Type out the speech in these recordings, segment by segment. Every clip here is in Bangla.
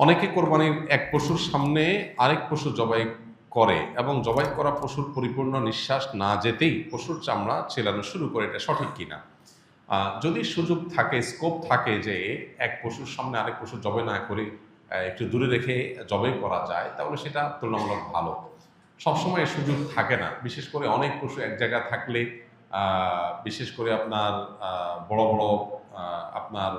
অনেকে কোরবানির এক পশুর সামনে আরেক পশু জবাই করে এবং জবাই করা পশুর পরিপূর্ণ নিঃশ্বাস না যেতেই পশুর চামড়া ছেলানো শুরু করে। এটা সঠিক কিনা? যদি সুযোগ থাকে, স্কোপ থাকে যে এক পশুর সামনে আরেক পশু জবাই না করে একটু দূরে রেখে জবাই করা যায়, তাহলে সেটা তুলনামূলক ভালো। সবসময় এই সুযোগ থাকে না। বিশেষ করে অনেক পশু এক জায়গায় থাকলে বিশেষ করে আপনার বড়, বড় আপনার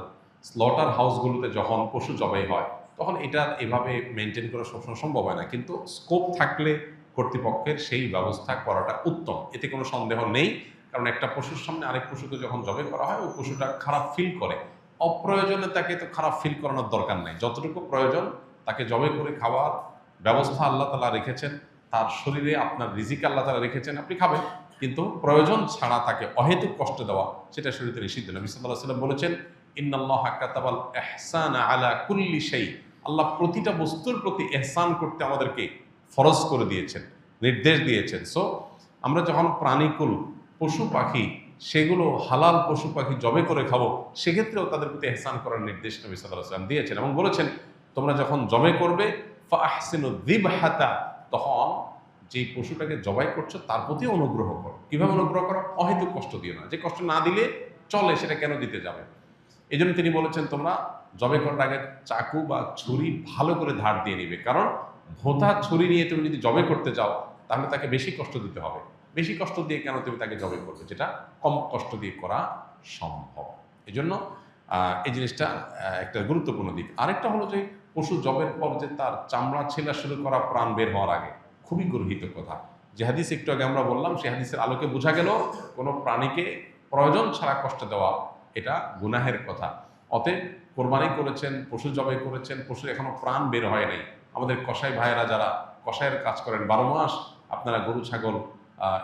স্লটার হাউসগুলোতে যখন পশু জবাই হয়, তখন এটার এভাবে মেইনটেইন করা সবসময় সম্ভব হয় না। কিন্তু স্কোপ থাকলে কর্তৃপক্ষের সেই ব্যবস্থা করাটা উত্তম। এতে কোনো সন্দেহ নেই। কারণ একটা পশুর সামনে আরেক পশুকে যখন জবাই করা হয়, ওই পশুটা খারাপ ফিল করে। অপ্রয়োজনে তাকে তো খারাপ ফিল করানোর দরকার নাই। যতটুকু প্রয়োজন তাকে জবাই করে খাওয়ার ব্যবস্থা আল্লাহ তাআলা রেখেছেন। তার শরীরে আপনার রিজিক আল্লাহ তাআলা রেখেছেন, আপনি খাবেন। কিন্তু প্রয়োজন ছাড়া তাকে অহেতুক কষ্ট দেওয়া, সেটা শরীয়তে নিষিদ্ধ। নবী সাল্লাল্লাহু আলাইহি ওয়াসাল্লাম বলেছেন, ইন্নাল্লাহা কাতাবাল ইহসানা আলা কুল্লি শাই। আল্লাহ প্রতিটা বস্তুর প্রতি ইহসান করতে আমাদেরকে ফরজ করে দিয়েছেন, নির্দেশ দিয়েছেন। সো আমরা যখন প্রাণীকুল পশু পাখি, সেগুলো হালাল পশু পাখি জবে করে খাবো, সেক্ষেত্রেও তাদের প্রতি ইহসান করার নির্দেশ নবী সাল্লাল্লাহু আলাইহি ওয়াসাল্লাম দিয়েছেন এবং বলেছেন, তোমরা যখন জবে করবে ফাহসিনু যিবহাতা, তখন যেই পশুটাকে জবাই করছো তার প্রতি অনুগ্রহ করো। কিভাবে অনুগ্রহ করো? অহেতুক কষ্ট দিও না। যে কষ্ট না দিলে চলে, সেটা কেন দিতে যাবে? এই জন্য তিনি বলেছেন, তোমরা জবাই করার আগে চাকু বা ছুরি ভালো করে ধার দিয়ে নিবে। কারণ ভোঁতা ছুরি নিয়ে তুমি যদি জবাই করতে যাও, তাহলে তাকে বেশি কষ্ট দিতে হবে। বেশি কষ্ট দিয়ে কেন তুমি তাকে জবাই করবে, যেটা কম কষ্ট দিয়ে করা সম্ভব। এই জন্য এই জিনিসটা একটা গুরুত্বপূর্ণ দিক। আরেকটা হলো যে পশু জবের পর যে তার চামড়া ছেলা শুরু করা প্রাণ বের হওয়ার আগে, খুবই গর্হিত কথা। যে হাদিস একটু আগে আমরা বললাম, সেই হাদিসের আলোকে বোঝা গেল কোনো প্রাণীকে প্রয়োজন ছাড়া কষ্ট দেওয়া এটা গুনাহের কথা। অতএব কোরবানি করেছেন, পশু জবাই করেছেন, পশুর এখনো প্রাণ বের হয় নাই। আমাদের কসাই ভাইয়েরা যারা কসাইয়ের কাজ করেন, 12 মাস আপনারা গরু ছাগল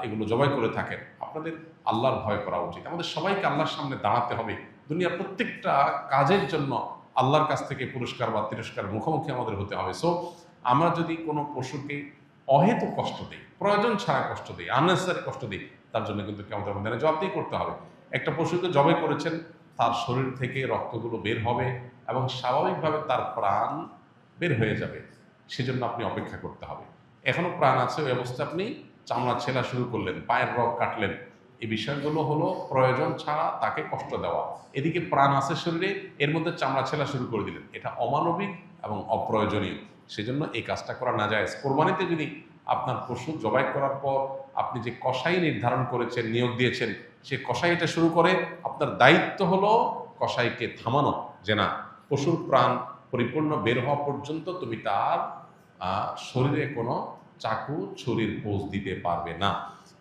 এগুলো জবাই করে থাকেন, আপনাদের আল্লাহর ভয় করা উচিত। আমাদের সবাইকে আল্লাহর সামনে দাঁড়াতে হবে। দুনিয়ার প্রত্যেকটা কাজের জন্য আল্লাহর কাছ থেকে পুরস্কার বা তিরস্কার মুখোমুখি আমাদের হতে হবে। সো আমরা যদি কোনো পশুকে অহেতুক কষ্ট দিই, প্রয়োজন ছাড়া কষ্ট দিই, আননেসেসারি কষ্ট দিই, তার জন্য কিন্তু কিয়ামতের ময়দানে জবাবদিহি করতে হবে। একটা পশুকে জবাই করেছেন, তার শরীর থেকে রক্তগুলো বের হবে এবং স্বাভাবিকভাবে তার প্রাণ বের হয়ে যাবে। সেজন্য আপনি অপেক্ষা করতে হবে। এখনো প্রাণ আছে, ওই অবস্থায় আপনি চামড়া ছেলা শুরু করলেন, পায়ের রগ কাটলেন, এই বিষয়গুলো হলো প্রয়োজন ছাড়া তাকে কষ্ট দেওয়া। এদিকে প্রাণ আছে শরীরে, এর মধ্যে চামড়া ছেলা শুরু করে দিলেন, এটা অমানবিক এবং অপ্রয়োজনীয়। সেজন্য এই কাজটা করা না যায়। কোরবানিতে যদি আপনার পশু জবাই করার পর আপনি যে কসাই নির্ধারণ করেছেন, নিয়োগ দিয়েছেন, সে কসাই এটা শুরু করে, আপনার দায়িত্ব হলো কসাইকে থামানো, যে না, পশুর প্রাণ পরিপূর্ণ বের হওয়া পর্যন্ত তুমি তার শরীরে কোনো চাকু ছুরির পোজ দিতে পারবে না।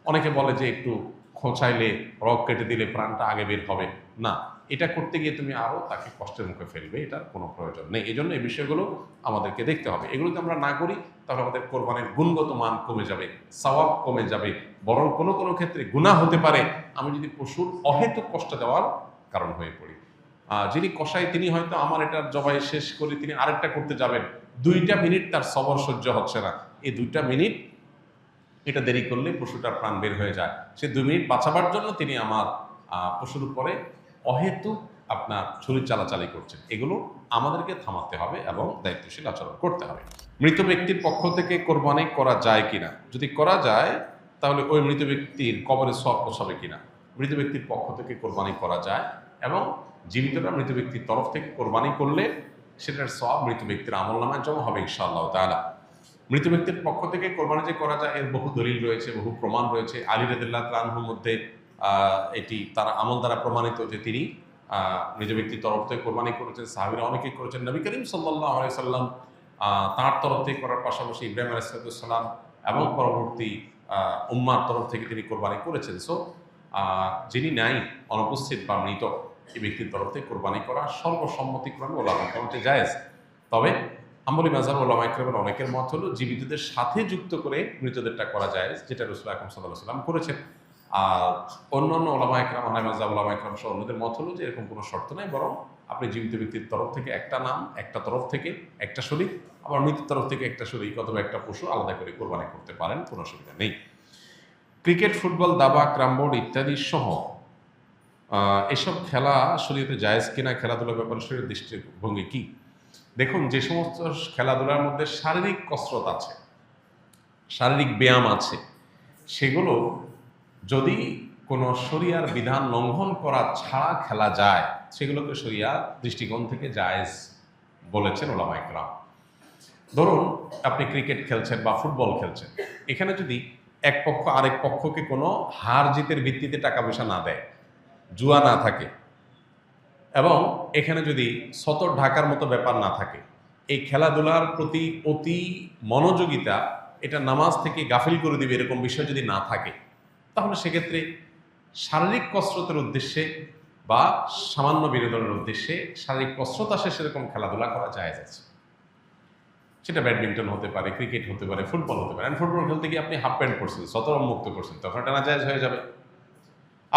অনেকে বলে যে একটু খোঁচাইলে, রগ কেটে দিলে প্রাণটা আগে বের হবে। না, এটা করতে গিয়ে তুমি আরও তাকে কষ্টের মুখে ফেলবে, এটার কোনো প্রয়োজন নেই। এই জন্য এই বিষয়গুলো আমাদেরকে দেখতে হবে। এগুলো যদি আমরা না করি, তাহলে আমাদের কোরবানির গুণগত মান কমে যাবে, সওয়াব কমে যাবে, বরং কোনো কোনো ক্ষেত্রে গুনাহ হতে পারে আমি যদি পশুর অহেতুক কষ্ট দেওয়ার কারণ হয়ে পড়ি। যিনি কসাই, তিনি হয়তো আমার এটার জবাই শেষ করে তিনি আরেকটা করতে যাবেন, 2টা মিনিট তার সবর সহ্য হচ্ছে না, এই 2টা মিনিট এটা দেরি করলে পশুটার প্রাণ বের হয়ে যায়। সে 2 মিনিট বাঁচাবার জন্য তিনি আমার পশুর উপরে অহেতুক আপনার ছুরি চালাচালি করছেন। এগুলো আমাদেরকে থামাতে হবে এবং দায়িত্বশীল আচরণ করতে হবে। মৃত ব্যক্তির পক্ষ থেকে কোরবানি করা যায় কিনা? যদি করা যায়, তাহলে ওই মৃত ব্যক্তির কবরে সওয়াব পৌঁছাবে কিনা? মৃত ব্যক্তির পক্ষ থেকে কোরবানি করা যায় এবং জীবিতরা মৃত ব্যক্তির তরফ থেকে কোরবানি করলে সেটার সওয়াব মৃত ব্যক্তির আমলনামায় জমা হবে ইনশাআল্লাহ তাআলা। মৃত ব্যক্তির পক্ষ থেকে কোরবানি যে করা যায়, এর বহু দলিল রয়েছে, বহু প্রমাণ রয়েছে। আলী রাদিয়াল্লাহু তাআলা আনহুর মধ্যে এটি তার আমল দ্বারা প্রমাণিত যে তিনি মৃত ব্যক্তির তরফ থেকে কোরবানি করেছেন। সাহাবীরা অনেকেই করেছেন। নবী করিম সাল্লাল্লাহু আলাইহি সাল্লাম তাঁর তরফ থেকে করার পাশাপাশি ইব্রাহিম আলাইহিস সালাম এবং পরবর্তী উম্মার তরফ থেকে তিনি কোরবানি করেছেন। সো যিনি নাই, অনুপস্থিত বা মৃত, এই ব্যক্তির তরফ থেকে কোরবানি করা সর্বসম্মতিক্রমে ওলামাদের মতে জায়েজ। তবে হাম্বলী মাযহাব ওলামা ইকরামের অনেকের মত হলো জীবিতদের সাথে যুক্ত করে মৃতদেরটা করা যায়, যেটা রাসূল আকরাম সাল্লাল্লাহু আলাইহি ওয়াসাল্লাম করেছেন। আর অন্যান্য ওলামা ইকরাম, হানাফি মাযহাব ওলামা ইকরাম সহ অন্যদের মত হলো যে এরকম কোনো শর্ত নাই, বরং আপনি জীবিত ব্যক্তির তরফ থেকে একটা নাম, একটা তরফ থেকে একটা শরীক, আবার মৃতের তরফ থেকে একটা শরীক অথবা একটা পশু আলাদা করে কোরবানি করতে পারেন, কোনো অসুবিধা নেই। ক্রিকেট, ফুটবল, দাবা, ক্যারামবোর্ড ইত্যাদি সহ এসব খেলা শরীয়তে জায়েজ কিনা, খেলাধুলার ব্যাপারে শরীয়তের দৃষ্টিভঙ্গি কি? দেখুন, যে সমস্ত খেলাধুলার মধ্যে শারীরিক কসরত আছে, শারীরিক ব্যায়াম আছে, সেগুলো যদি কোনো শরিয়ার বিধান লঙ্ঘন করা ছাড়া খেলা যায়, সেগুলোকে শরিয়ার দৃষ্টিকোণ থেকে জায়েজ বলেছেন ওলামায়ে কেরাম। ধরুন আপনি ক্রিকেট খেলছেন বা ফুটবল খেলছেন, এখানে যদি এক পক্ষ আরেক পক্ষকে কোনো হার জিতের ভিত্তিতে টাকা পয়সা না দেয়, জুয়া না থাকে, এবং এখানে যদি সতর ঢাকার মতো ব্যাপার না থাকে, এই খেলাধুলার প্রতি অতি মনোযোগিতা এটা নামাজ থেকে গাফিল করে দিবে এরকম বিষয় যদি না থাকে, তাহলে সেক্ষেত্রে শারীরিক কসরতের উদ্দেশ্যে বা সামান্য বিনোদনের উদ্দেশ্যে শারীরিক কসরত আসে সেরকম খেলাধুলা করা জায়েজ আছে। সেটা ব্যাডমিন্টন হতে পারে, ক্রিকেট হতে পারে, ফুটবল হতে পারে। ফুটবল খেলতে গিয়ে আপনি হাফ প্যান্ট পরছেন, সতর মুক্ত করছেন, তখন এটা নাজায়েজ হয়ে যাবে।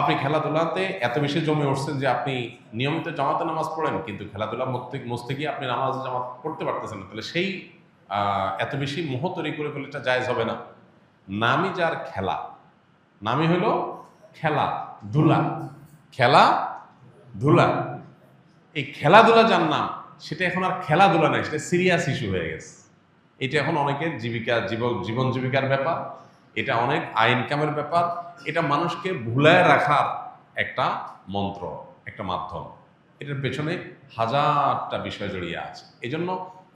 আপনি খেলাধুলাতে এত বেশি জমে উঠছেন যে আপনি নিয়মিত জামাতে নামাজ পড়েন, কিন্তু খেলাধুলা মস্তে গিয়ে আপনি নামাজ জামাত পড়তে পারতেছেন না, তাহলে সেই এত বেশি মোহ তৈরি করে ফেলে এটা জায়েজ হবে না। নামই যার খেলা, নামই হলো খেলা ধুলা, খেলা ধুলা। এই খেলাধুলা যার নাম, সেটা এখন আর খেলাধুলা নাই, সেটা সিরিয়াস ইস্যু হয়ে গেছে। এটা এখন অনেকের জীবন জীবিকার ব্যাপার, এটা অনেক আয় ইনকামের ব্যাপার, এটা মানুষকে ভুলায় রাখার একটা মন্ত্র, একটা মাধ্যম। এটার পেছনে হাজারটা বিষয় জড়িয়ে আছে। এজন্য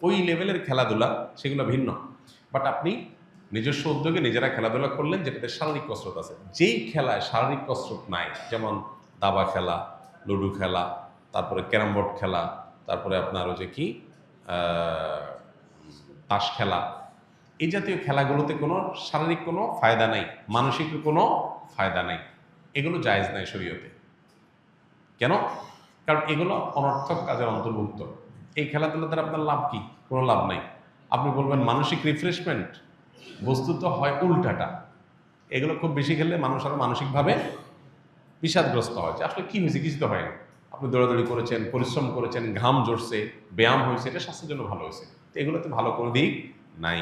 ওই লেভেলের খেলাধুলা সেগুলো ভিন্ন। বাট আপনি নিজস্ব উদ্যোগে নিজেরা খেলাধুলা করলেন যেটাতে শারীরিক কসরত আছে। যেই খেলায় শারীরিক কসরত নাই, যেমন দাবা খেলা, লুডো খেলা, তারপরে ক্যারাম বোর্ড খেলা, তারপরে আপনার ওই যে কি তাস খেলা, এই জাতীয় খেলাগুলোতে কোনো শারীরিক কোনো ফায়দা নাই, মানসিক কোনো ফায়দা নাই, এগুলো জায়েজ নাই শরীয়তে। কেন? কারণ এগুলো অনর্থক কাজের অন্তর্ভুক্ত। এই খেলাধুলা দ্বারা আপনার লাভ কি? কোনো লাভ নাই। আপনি বলবেন মানসিক রিফ্রেশমেন্ট, বস্তুত হয় উল্টাটা। এগুলো খুব বেশি খেললে মানুষ আরো মানসিকভাবে বিষাদগ্রস্ত হয়, যে আসলে কি হয়েছে, কিছু তো হয়নি। আপনি দৌড়াদৌড়ি করেছেন, পরিশ্রম করেছেন, ঘাম ঝরছে, ব্যায়াম হয়েছে, এটা স্বাস্থ্যের জন্য ভালো হয়েছে। তো এগুলোতে ভালো কোনো দিক নাই।